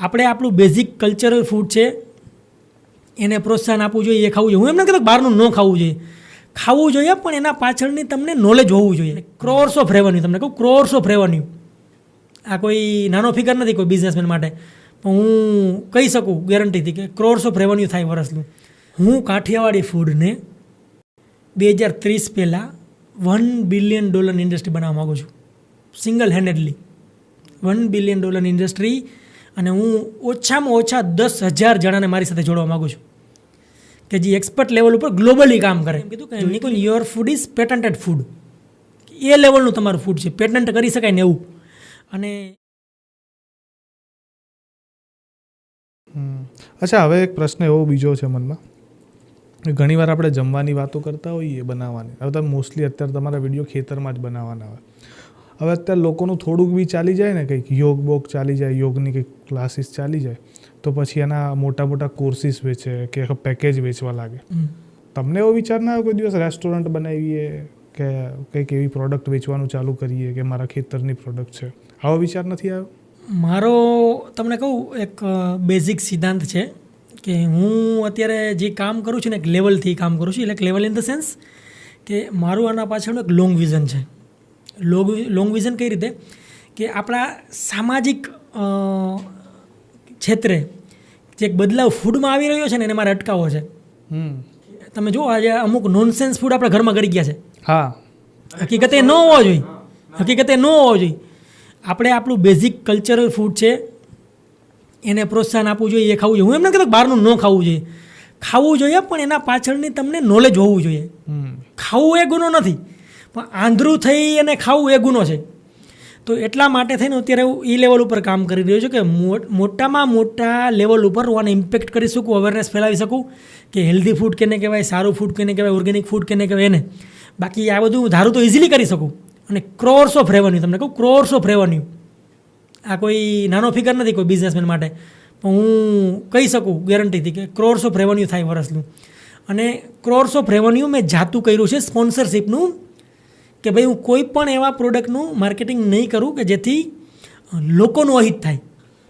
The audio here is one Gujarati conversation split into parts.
આપણે આપણું બેઝિક કલ્ચરલ ફૂડ છે એને પ્રોત્સાહન આપવું જોઈએ, એ ખાવું જોઈએ. હું એમ નથી કહેતો બહારનું ન ખાવું જોઈએ, ખાવું જોઈએ, પણ એના પાછળની તમને નોલેજ હોવું જોઈએ. ક્રોર્સ ઓફ રેવન્યુ, તમને કહું ક્રોર્સ ઓફ રેવન્યુ, આ કોઈ નાનો ફિગર નથી કોઈ બિઝનેસમેન માટે, પણ હું કહી શકું ગેરંટીથી કે ક્રોર્સ ઓફ રેવન્યુ થાય વર્ષનું. હું કાઠિયાવાડી ફૂડને 2030 પહેલાં $1 બિલિયન ઇન્ડસ્ટ્રી બનાવવા માગું છું, સિંગલ હેન્ડેડલી $1 બિલિયન ઇન્ડસ્ટ્રી. અને હું ઓછામાં ઓછા 10,000 જણાને મારી સાથે જોડવા માગું છું કે જે એક્સપર્ટ લેવલ ઉપર ગ્લોબલી કામ કરે. કીધું કે Nikunj your food is patented food, એ લેવલનું તમારું ફૂડ છે, પેટન્ટ કરી શકાય ને એવું. અને અચ્છા, હવે એક પ્રશ્ન એવો બીજો છે મનમાં, ઘણીવાર આપણે જમવાની વાતો કરતા હોઈએ બનાવવાની. હવે તમે મોસ્ટલી અત્યારે તમારા વિડીયો ખેતરમાં જ બનાવવાના હોય. હવે અત્યારે લોકોનું થોડુંક બી ચાલી જાય ને, કંઈક યોગ બોગ ચાલી જાય, યોગની કંઈક ક્લાસીસ ચાલી જાય, તો પછી એના મોટા મોટા કોર્સીસ વેચે કે પેકેજ વેચવા લાગે. તમને એવો વિચાર ના આવ્યો કોઈ દિવસ રેસ્ટોરન્ટ બનાવીએ કે કંઈક એવી પ્રોડક્ટ વેચવાનું ચાલુ કરીએ કે મારા ખેતરની પ્રોડક્ટ છે? આવો વિચાર નથી આવ્યો? મારો તમને કહું એક બેઝિક સિદ્ધાંત છે કે હું અત્યારે જે કામ કરું છું ને એક લેવલથી કામ કરું છું. એટલે લેવલ ઇન ધ સેન્સ કે મારું આના પાછળનું એક લોંગ વિઝન છે. લોંગ વિઝન કઈ રીતે કે આપણા સામાજિક ક્ષેત્રે જે એક બદલાવ ફૂડમાં આવી રહ્યો છે ને એને મારે અટકાવવો છે. તમે જુઓ આજે અમુક નોનસેન્સ ફૂડ આપણા ઘરમાં કરી ગયા છે. હા, હકીકતે ન હોવો જોઈએ, હકીકતે ન હોવો જોઈએ. આપણે આપણું બેઝિક કલ્ચરલ ફૂડ છે એને પ્રોત્સાહન આપવું જોઈએ, એ ખાવું જોઈએ. હું એમ નથી કહેતો બહારનું ન ખાવું જોઈએ, ખાવું જોઈએ, પણ એના પાછળની તમને નોલેજ હોવું જોઈએ. ખાવું એ ગુનો નથી, પણ આંધળું થઈ અને ખાવું એ ગુનો છે. તો એટલા માટે થઈને અત્યારે હું એ લેવલ ઉપર કામ કરી રહ્યો છું કે મોટામાં મોટા લેવલ ઉપર હું આને ઇમ્પેક્ટ કરી શકું, અવેરનેસ ફેલાવી શકું કે હેલ્ધી ફૂડ કેને કહેવાય, સારું ફૂડ કેને કહેવાય, ઓર્ગેનિક ફૂડ કેને કહેવાય એને. બાકી આ બધું ધારું તો ઇઝીલી કરી શકું. અને ક્રોર્સ ઓફ રેવન્યુ, તમને કહું ક્રોર્સ ઓફ રેવન્યુ, આ કોઈ નાનો ફિગર નથી કોઈ બિઝનેસમેન માટે, પણ હું કહી શકું ગેરંટીથી કે ક્રોર્સ ઓફ રેવન્યુ થાય વર્ષનું. અને ક્રોર્સ ઓફ રેવન્યુ મેં જાતું કર્યું છે સ્પોન્સરશિપનું, કે ભાઈ હું કોઈ પણ એવા પ્રોડક્ટનું માર્કેટિંગ નહીં કરું કે જેથી લોકોનું અહિત થાય.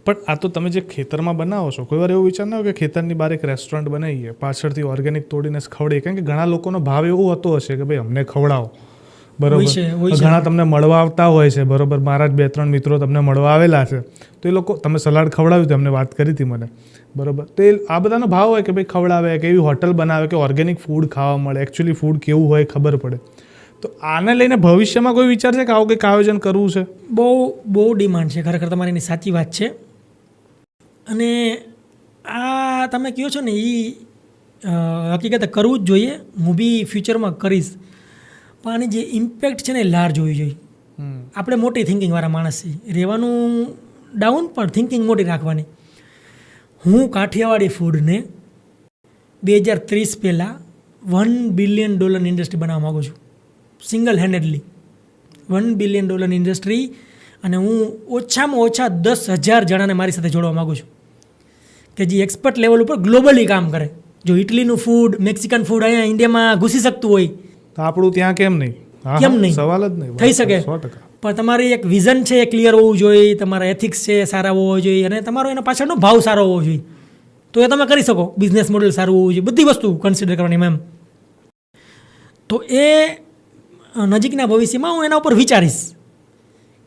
પણ આ તો તમે જે ખેતરમાં બનાવો છો, કોઈ વાર એવું વિચાર ના હોય કે ખેતરની બહાર એક રેસ્ટોરન્ટ બનાવીએ, પાછળથી ઓર્ગેનિક તોડીને ખવડાવીએ? કારણ કે ઘણા લોકોનો ભાવ એવો હોતો હશે કે ભાઈ અમને ખવડાવો, બરોબર. ઘણા તમને મળવા આવતા હોય છે, બરોબર. મારા જ 2-3 મિત્રો તમને મળવા આવેલા છે, તો એ લોકો તમે સલાડ ખવડાવ્યું તો એમને વાત કરી હતી મને, બરોબર. તો એ આ બધાનો ભાવ હોય કે ભાઈ ખવડાવે, કે એવી હોટલ બનાવે કે ઓર્ગેનિક ફૂડ ખાવા મળે, એકચ્યુઅલી ફૂડ કેવું હોય ખબર પડે. તો આને લઈને ભવિષ્યમાં કોઈ વિચાર છે કે આવું કંઈક આયોજન કરવું છે? બહુ ડિમાન્ડ છે ખરેખર, તમારી એની સાચી વાત છે. અને આ તમે કહો છો ને એ હકીકતે કરવું જ જોઈએ. હું બી ફ્યુચરમાં કરીશ, પણ આની જે ઇમ્પેક્ટ છે ને એ લાર્જ હોવી જોઈએ. આપણે મોટી થિંકિંગવાળા માણસ છીએ, રહેવાનું ડાઉન પણ થિંકિંગ મોટી રાખવાની. હું કાઠિયાવાડી ફૂડને 2030 પહેલાં $1 બિલિયન ઇન્ડસ્ટ્રી બનાવવા માગું છું, સિંગલ હેન્ડેડલી $1 બિલિયન ઇન્ડસ્ટ્રી. અને હું ઓછામાં ઓછા 10,000 જણાને મારી સાથે જોડવા માગું છું કે જે એક્સપર્ટ લેવલ ઉપર ગ્લોબલી કામ કરે. જો ઇટલીનું ફૂડ, મેક્સિકન ફૂડ અહીંયા ઇન્ડિયામાં ઘૂસી શકતું હોય તો આપણું ત્યાં કેમ નહીં? કેમ નહીં? સવાલ જ નહીં. થઈ શકે, પણ તમારી એક વિઝન છે એ ક્લિયર હોવું જોઈએ, તમારા એથિક્સ છે સારા હોવો જોઈએ, અને તમારો એના પાછળનો ભાવ સારો હોવો જોઈએ, તો એ તમે કરી શકો. બિઝનેસ મોડેલ સારું હોવું જોઈએ, બધી વસ્તુ કન્સિડર કરવાની મેમ. તો એ નજીકના ભવિષ્યમાં હું એના ઉપર વિચારીશ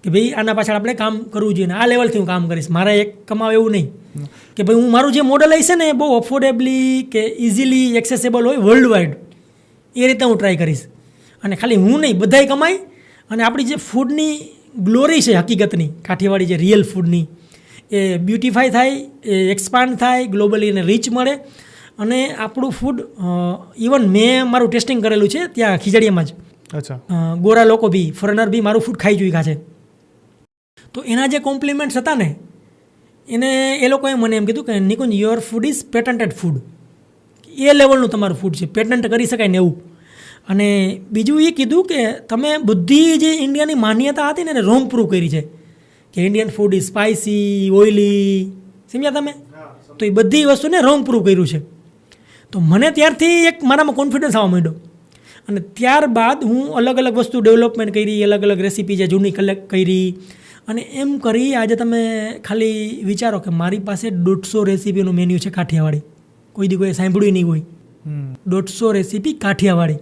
કે ભાઈ આના પાછળ આપણે કામ કરવું જોઈએ, ને આ લેવલથી હું કામ કરીશ. મારે એક કમાવ એવું નહીં કે ભાઈ હું મારું જે મોડલ હશે ને એ બહુ અફોર્ડેબલી કે ઇઝીલી એક્સેસેબલ હોય વર્લ્ડ વાઇડ, એ રીતે હું ટ્રાય કરીશ. અને ખાલી હું નહીં, બધાય કમાય, અને આપણી જે ફૂડની ગ્લોરી છે હકીકતની, કાઠિયાવાડી જે રિયલ ફૂડની, એ બ્યુટિફાય થાય, એ એક્સપાન્ડ થાય, ગ્લોબલી એને રીચ મળે. અને આપણું ફૂડ ઇવન મેં મારું ટેસ્ટિંગ કરેલું છે ત્યાં ખીજડીયામાં જ. અચ્છા. ગોરા લોકો બી, ફોરેનર બી મારું ફૂડ ખાઈ ચૂક્યા છે. તો એના જે કોમ્પ્લિમેન્ટ્સ હતા ને એને એ લોકોએ મને એમ કીધું કે Nikunj your food is patented food, એ લેવલનું તમારું ફૂડ છે, પેટન્ટ કરી શકાય ને એવું. અને બીજું એ કીધું કે તમે બધી જે ઇન્ડિયાની માન્યતા હતી ને એને રોંગ પ્રૂવ કરી છે કે Indian food is spicy, oily, સમજ્યા તમે? તો એ બધી વસ્તુને રોંગ પ્રૂવ કર્યું છે. તો મને ત્યારથી એક મારામાં કોન્ફિડન્સ આવવા માંડ્યો. અને ત્યારબાદ હું અલગ અલગ વસ્તુ ડેવલપમેન્ટ કરી, અલગ અલગ રેસીપી જે જૂની કલેક્ટ કરી, અને એમ કરી આજે તમે ખાલી વિચારો કે મારી પાસે 150 રેસીપીનું મેન્યુ છે કાઠિયાવાડી, કોઈ દી કોઈ સાંભળ્યું નહીં હોય. 150 રેસીપી કાઠિયાવાડી.